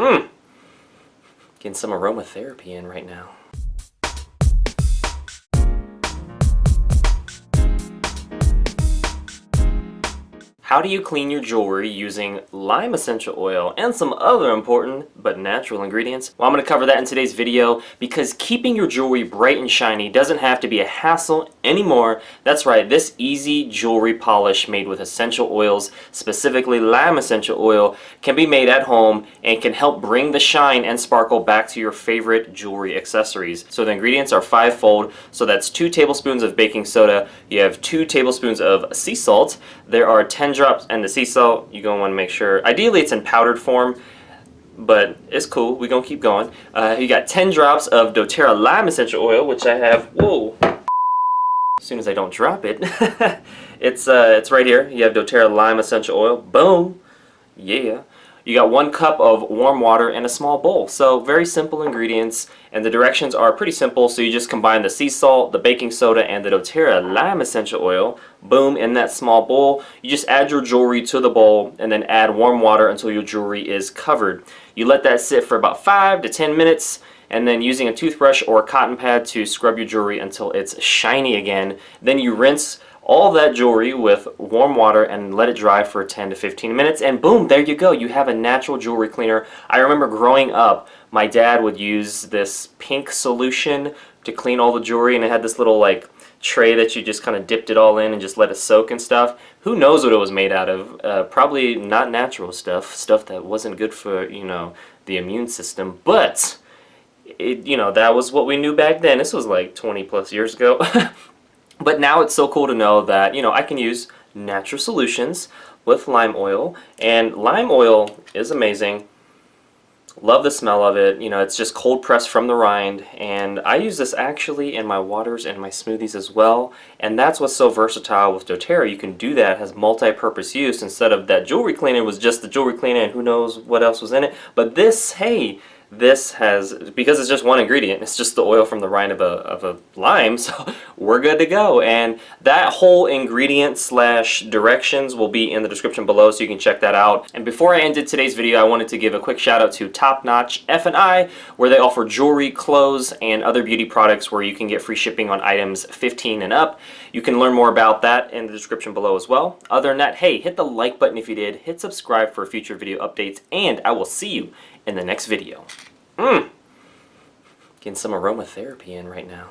Getting some aromatherapy in right now. How do you clean your jewelry using lime essential oil and some other important but natural ingredients? Well, I'm going to cover that in today's video because keeping your jewelry bright and shiny doesn't have to be a hassle anymore. That's right, this easy jewelry polish made with essential oils, specifically lime essential oil, can be made at home and can help bring the shine and sparkle back to your favorite jewelry accessories. So the ingredients are fivefold. So that's 2 tablespoons of baking soda, you have 2 tablespoons of sea salt, there are 10 drops, and the sea salt, you're going to want to make sure, ideally it's in powdered form, but it's cool, we're going to keep going. You got 10 drops of doTERRA lime essential oil, which I have, whoa, as soon as I don't drop it, it's right here. You have doTERRA lime essential oil, boom, yeah. You got 1 cup of warm water and a small bowl. So very simple ingredients, and the directions are pretty simple. So you just combine the sea salt, the baking soda, and the doTERRA lime essential oil, boom, in that small bowl. You just add your jewelry to the bowl and then add warm water until your jewelry is covered. You let that sit for about 5 to 10 minutes, and then using a toothbrush or a cotton pad to scrub your jewelry until it's shiny again. Then you rinse all that jewelry with warm water and let it dry for 10 to 15 minutes, and boom, there you go. You have a natural jewelry cleaner. I remember growing up, my dad would use this pink solution to clean all the jewelry, and it had this little like tray that you just kind of dipped it all in and just let it soak and stuff. Who knows what it was made out of? Probably not natural stuff that wasn't good for, you know, the immune system, but you know, that was what we knew back then. This was like 20 plus years ago. But now it's so cool to know that, you know, I can use natural solutions with lime oil, and lime oil is amazing. Love the smell of it. You know, it's just cold pressed from the rind, and I use this actually in my waters and my smoothies as well, and that's what's so versatile with doTERRA. You can do that, it has multi-purpose use. Instead of that jewelry cleaner was just the jewelry cleaner and who knows what else was in it, but this, hey, this has, because it's just one ingredient, it's just the oil from the rind of a lime, so we're good to go. And that whole ingredient slash directions will be in the description below, so you can check that out. And before I ended today's video, I wanted to give a quick shout out to Top Notch F&I, where they offer jewelry, clothes, and other beauty products where you can get free shipping on items 15 and up. You can learn more about that in the description below as well. Other than that, hey, hit the like button if you did, hit subscribe for future video updates, and I will see you in the next video. Getting some aromatherapy in right now.